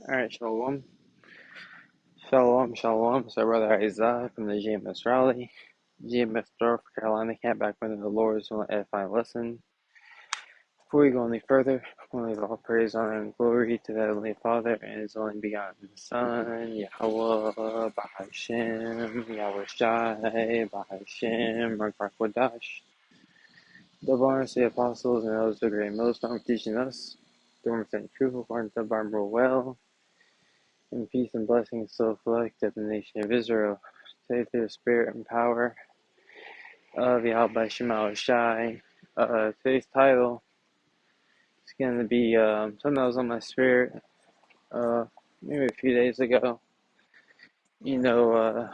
All right, shalom, shalom, shalom. So, Brother Isaiah from the GMS Rally, GMS North Carolina camp back when the Lord is on the edifying lesson. Before we go any further, I want to give all praise, honor, and glory to the Heavenly Father and His only begotten Son, Yahweh, Bahashem, Yahweh Shai, Bahashem, Rakwakodash. The honors the apostles and those of the great millstone for teaching us, the words and truth according to the Bible well. And peace and blessings so select at the nation of Israel. Today through the spirit and power of Yahweh Shema Shai. Today's title is going to be something that was on my spirit maybe a few days ago.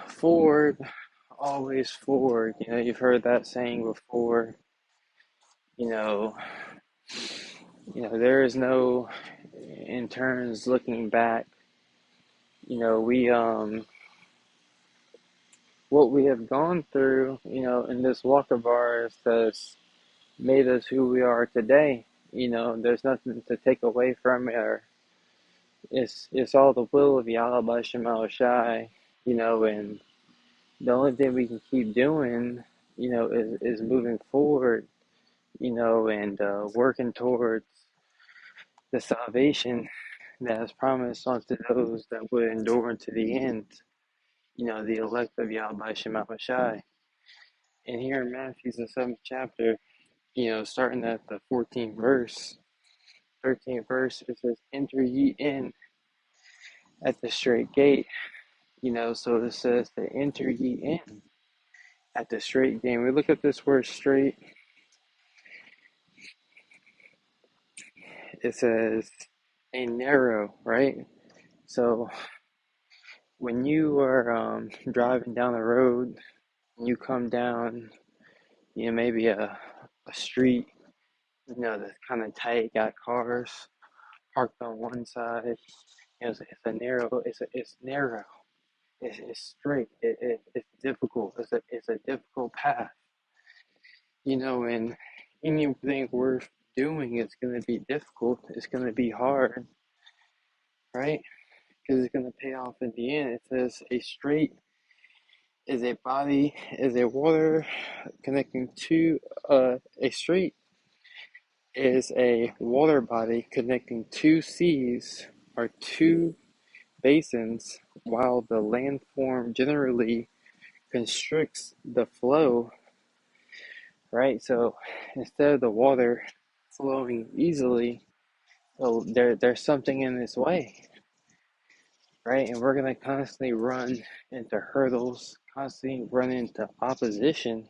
Forward, always forward. You've heard that saying before. You know, there is no in turns looking back. We what we have gone through, in this walk of ours has made us who we are today. There's nothing to take away from it. Or it's all the will of Yahweh Shema Shai, and the only thing we can keep doing, is moving forward, and working towards the salvation that is promised unto those that would endure to the end, the elect of Yahweh Shema Shai. And here in Matthew, the 7th chapter, starting at the 13th verse, it says, "Enter ye in at the straight gate." So it says to enter ye in at the straight gate. We look at this word straight, it says a narrow, right? So when you are driving down the road, and you come down, maybe a street, that's kind of tight, got cars parked on one side. It's narrow. It's narrow. It's straight. It's difficult. It's a difficult path. And anything worth doing is going to be difficult. It's going to be hard, right? Because it's going to pay off in the end. It says a straight is a body, is a water connecting to a straight is a water body connecting two seas or two basins, while the landform generally constricts the flow, right? So instead of the water flowing easily, there's something in its way, right? And we're going to constantly run into hurdles, constantly run into opposition,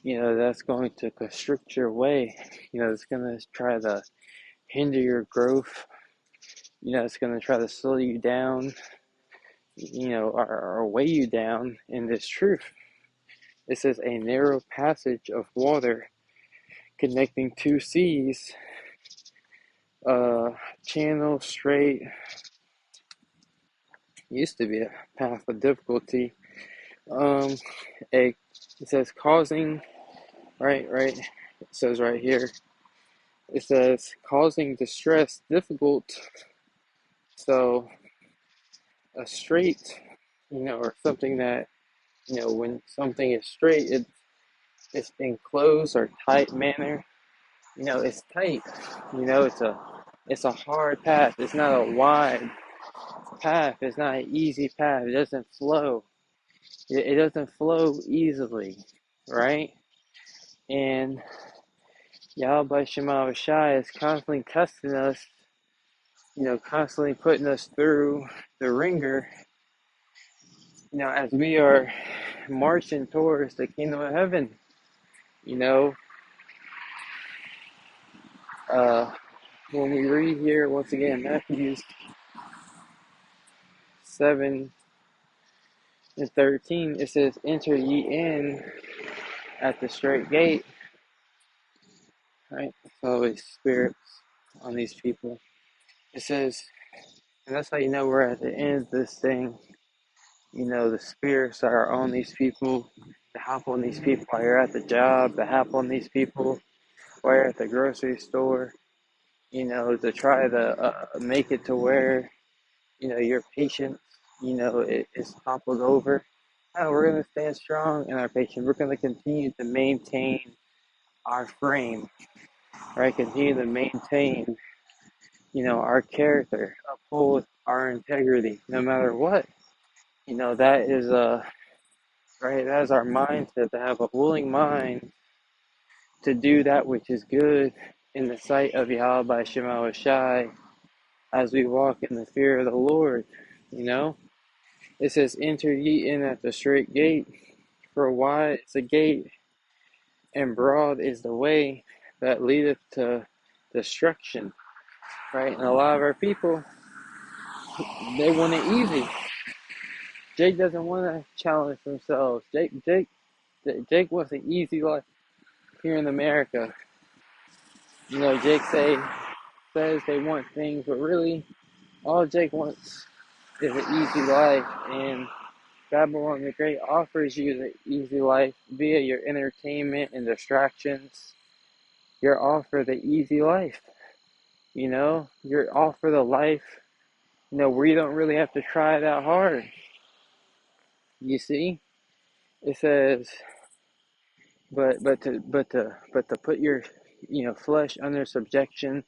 that's going to constrict your way, it's going to try to hinder your growth, it's going to try to slow you down, or weigh you down in this truth. It says a narrow passage of water connecting two seas, channel straight, used to be a path of difficulty. It says causing, right, it says right here, it says causing distress, difficult. So a straight, or something that, when something is straight, it's enclosed or tight manner. It's tight. It's a hard path. It's not a wide path. It's not an easy path. It doesn't flow. It doesn't flow easily, right? And Yahweh Shema Shai is constantly testing us, constantly putting us through the ringer, as we are marching towards the kingdom of heaven. When we read here, once again, Matthew 7 and 13, it says, "Enter ye in at the straight gate," right? It's always spirits on these people. It says, and that's how you know we're at the end of this thing. The spirits that are on these people, to hop on these people while you're at the job, to hop on these people while you're at the grocery store, to try to make it to where, your patience, is toppled over. No, we're going to stand strong in our patience. We're going to continue to maintain our frame, right? Continue to maintain, our character, uphold our integrity, no matter what. That is right. That is our mindset, to have a willing mind to do that which is good in the sight of Yahweh Shema Shai, as we walk in the fear of the Lord. It says, "Enter ye in at the straight gate, for wide is the gate, and broad is the way that leadeth to destruction." Right? And a lot of our people, they want it easy. Jake doesn't want to challenge themselves. Jake wants an easy life here in America. Jake says they want things, but really, all Jake wants is an easy life. And Babylon the Great offers you the easy life via your entertainment and distractions. You're offered the easy life. You're offered the life, where you don't really have to try that hard. You see, it says, but to put your, flesh under subjection,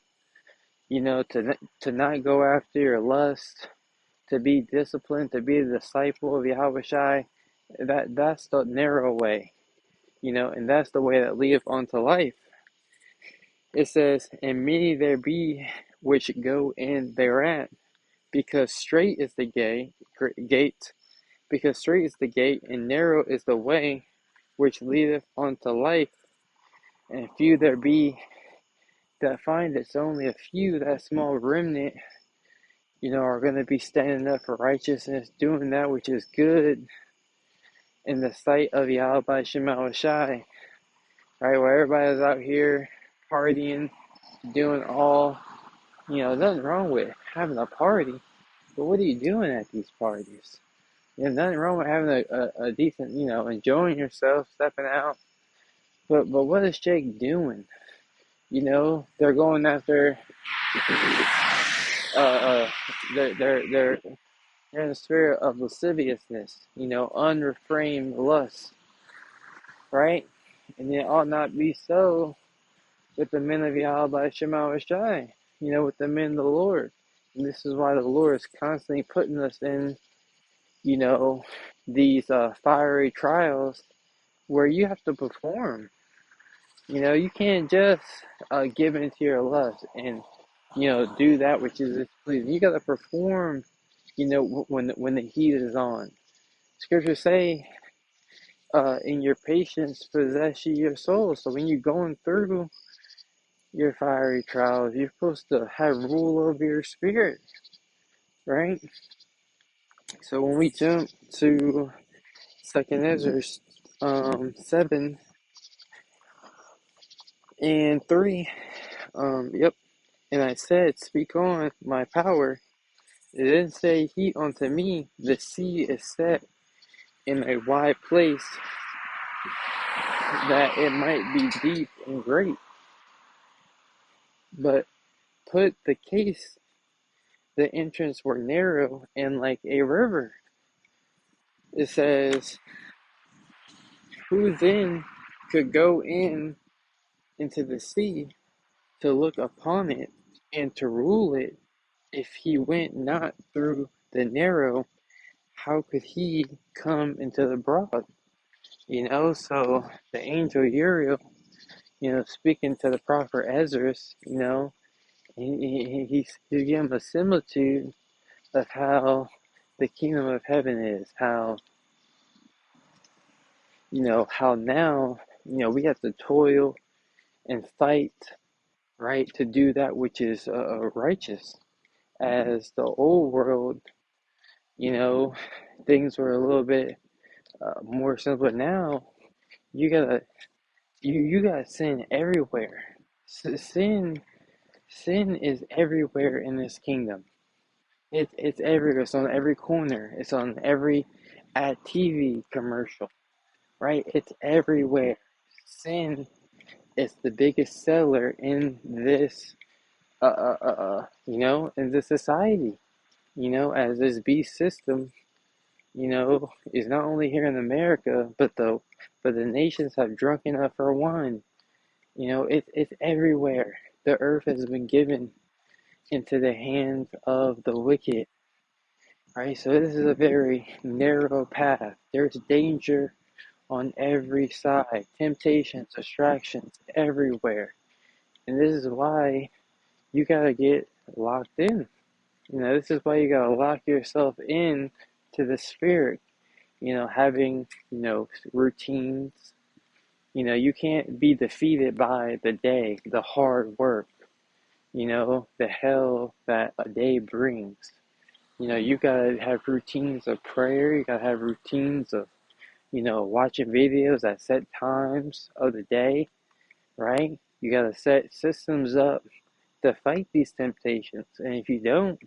to not go after your lust, to be disciplined, to be a disciple of Yahweh Shai. That's the narrow way, and that's the way that leadeth unto life. It says, "And many there be which go in thereat, because strait is the gate, because strait is the gate, and narrow is the way which leadeth unto life, and few there be that find it." So only a few, that small remnant, are going to be standing up for righteousness, doing that which is good in the sight of Yahweh Shema Shai, right? Where everybody's out here partying, doing all, nothing wrong with having a party, but what are you doing at these parties? Nothing wrong with having a decent, enjoying yourself, stepping out, but what is Jake doing? They're going after, they're in the spirit of lasciviousness, unreframed lust, right? And it ought not be so with the men of Yahweh Shema Shai, with the men of the Lord. And this is why the Lord is constantly putting us in, these fiery trials where you have to perform. You can't just give into your lust and, do that which is displeasing. You got to perform, when the heat is on. Scriptures say, in your patience possess ye your soul. So when you're going through your fiery trials, you're supposed to have rule over your spirit, right? So when we jump to 2nd Ezra 7:3, yep. "And I said, Speak on, my power. It didn't say, Heat unto me. The sea is set in a wide place, that it might be deep and great. But put the case, the entrance were narrow and like a river." It says, "Who then could go into the sea to look upon it and to rule it? If he went not through the narrow, how could he come into the broad?" So the angel Uriel, speaking to the prophet Ezra, he's giving him a similitude of how the kingdom of heaven is, how now, we have to toil and fight, right, to do that which is righteous. As the old world, you know, things were a little bit more simple. Now you gotta you got sin everywhere. Sin is everywhere in this kingdom. It's everywhere. It's on every corner. It's on every TV commercial, right? It's everywhere. Sin is the biggest seller in this in this society. as this beast system, is not only here in America, but the nations have drunk enough for wine. It's everywhere. The earth has been given into the hands of the wicked, right? So this is a very narrow path. There's danger on every side, temptations, distractions everywhere. And this is why you gotta get locked in. This is why you gotta lock yourself in to the spirit, having, routines. You can't be defeated by the day, the hard work, the hell that a day brings. You gotta have routines of prayer, you gotta have routines of, watching videos at set times of the day, right? You gotta set systems up to fight these temptations. And if you don't,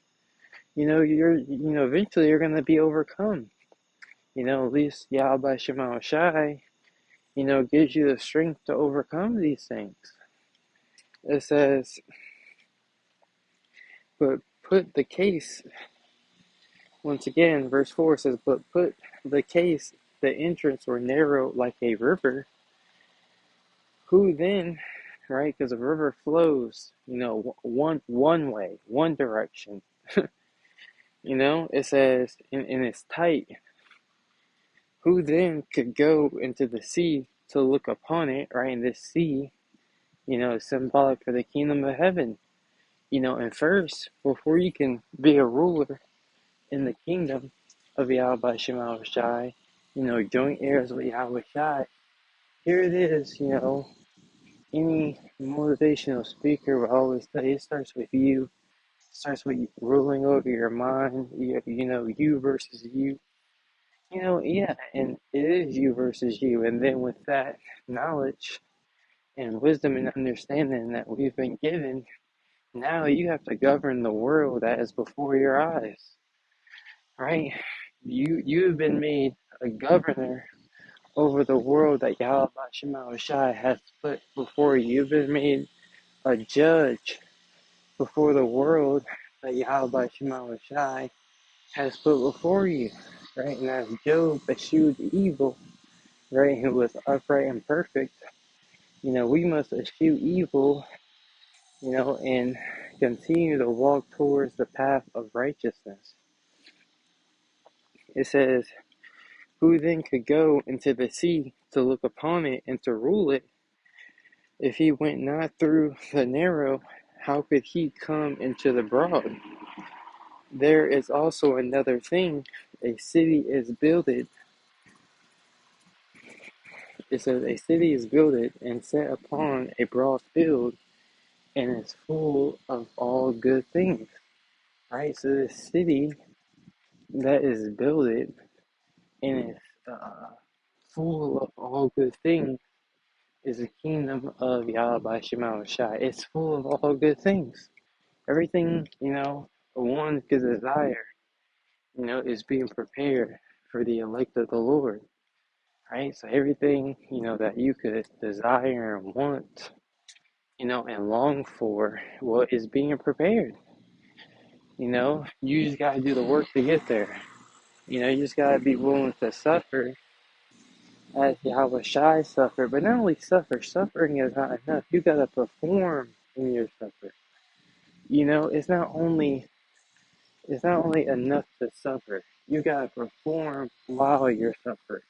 eventually you're gonna be overcome. At least Yahweh Shema Shai, gives you the strength to overcome these things. It says, but put the case, once again, verse 4 says, but put the case, the entrance or narrow like a river, who then, right, because a river flows, one way, one direction. It says, and it's tight. Who then could go into the sea to look upon it, right? And this sea, is symbolic for the kingdom of heaven. And first, before you can be a ruler in the kingdom of Yahweh Shema Shai, joint heirs with Yahweh Shai, here it is, any motivational speaker will always say it starts with you. It starts with ruling over your mind, you versus you. Yeah, and it is you versus you. And then with that knowledge and wisdom and understanding that we've been given, now you have to govern the world that is before your eyes, right? You've been made a governor over the world that Yahweh Shema Shai has put before you. You've been made a judge before the world that Yahweh Shema Shai has put before you, right? And as Job eschewed evil, right, who was upright and perfect, we must eschew evil, and continue to walk towards the path of righteousness. It says, who then could go into the sea to look upon it and to rule it? If he went not through the narrow, how could he come into the broad? There is also another thing. A city is builded. It says, a city is builded and set upon a broad field, and is full of all good things. Right? So the city that is builded and is full of all good things is the kingdom of Yahweh Shema Shai. It's full of all good things. Everything, one could desire, is being prepared for the elect of the Lord. Right? So everything, that you could desire and want, and long for, what is being prepared. You just gotta do the work to get there. You just gotta be willing to suffer as Yahweh Shai suffered. But not only suffer, suffering is not enough. You gotta perform in your suffering. It's not only enough to suffer. You gotta perform while you're suffering.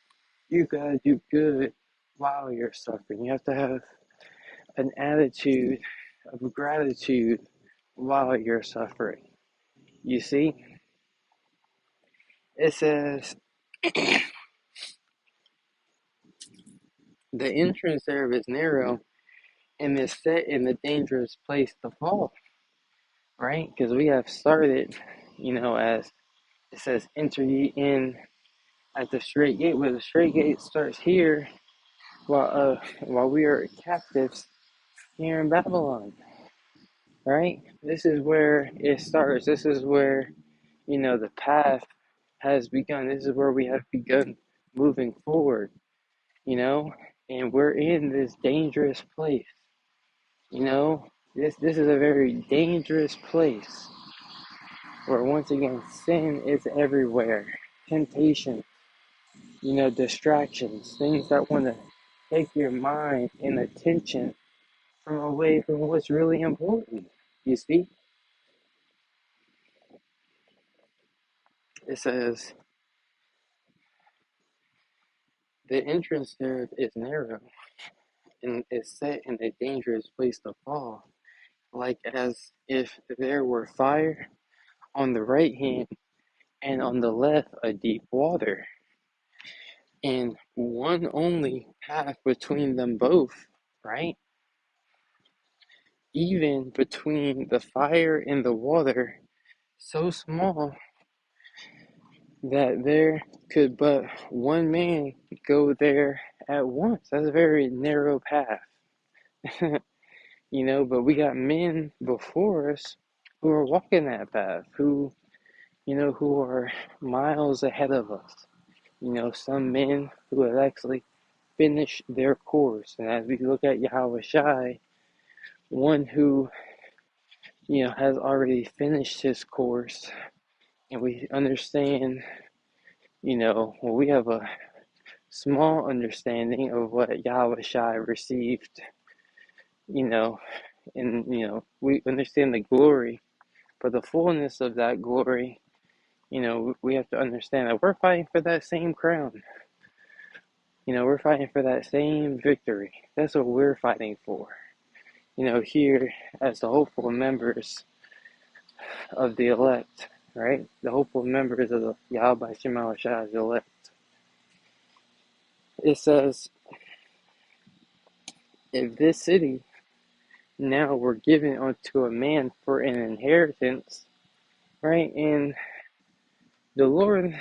You gotta do good while you're suffering. You have to have an attitude of gratitude while you're suffering. You see? It says the entrance there is narrow and is set in the dangerous place to fall. Right? Because we have started, as it says, enter ye in at the straight gate, where the straight gate starts here while we are captives here in Babylon. Right? This is where it starts. This is where, the path has begun. This is where we have begun moving forward, and we're in this dangerous place. This is a very dangerous place. where once again sin is everywhere. Temptation, distractions, things that want to take your mind and attention from away from what's really important. You see? It says, the entrance there is narrow and is set in a dangerous place to fall, like as if there were fire on the right hand and on the left a deep water, and one only path between them both, right? Even between the fire and the water, so small that there could but one man go there at once. That's a very narrow path. But we got men before us who are walking that path, who are miles ahead of us. Some men who have actually finished their course. And as we look at Yahweh Shai, one who, has already finished his course, and we understand, we have a small understanding of what Yahweh Shai received, and, we understand the glory, but the fullness of that glory, we have to understand that we're fighting for that same crown. We're fighting for that same victory. That's what we're fighting for. Here as the hopeful members of the elect, right? The hopeful members of the Yahweh Shema Shai's elect. It says, if this city now were given unto a man for an inheritance, right? And the Lord,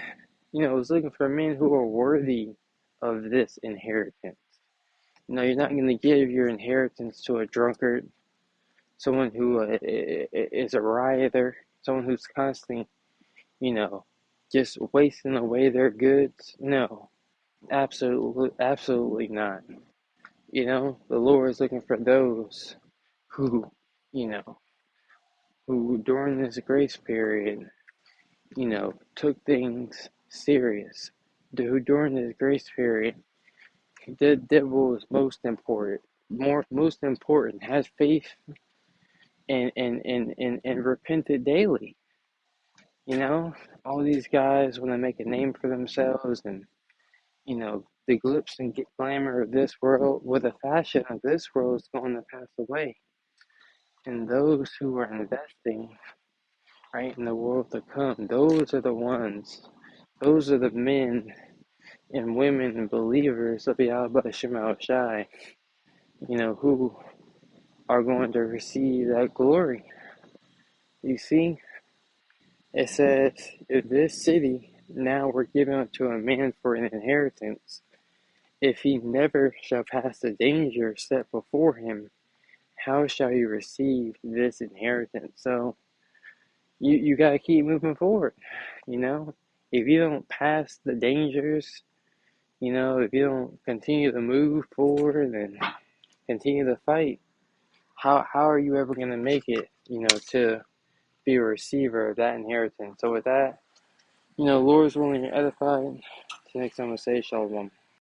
was looking for men who are worthy of this inheritance. You're not going to give your inheritance to a drunkard, someone who is a rioter, someone who's constantly, just wasting away their goods. No, absolutely not. The Lord is looking for those who, who during this grace period, took things serious. Who during this grace period did what was most important. Most important, has faith and repented daily. All these guys want to make a name for themselves, and the glitz and glamour of this world, with the fashion of this world, is going to pass away. And those who are investing, right, in the world to come, those are the ones, those are the men and women and believers of Yahweh Shema Shai, who are going to receive that glory. You see, it says, if this city now were given unto a man for an inheritance, if he never shall pass the danger set before him, how shall he receive this inheritance? So you got to keep moving forward. If you don't pass the dangers, if you don't continue to move forward and continue to fight, how are you ever going to make it, to be a receiver of that inheritance? So with that, Lord's willing, you're edified. So next time I say shalom.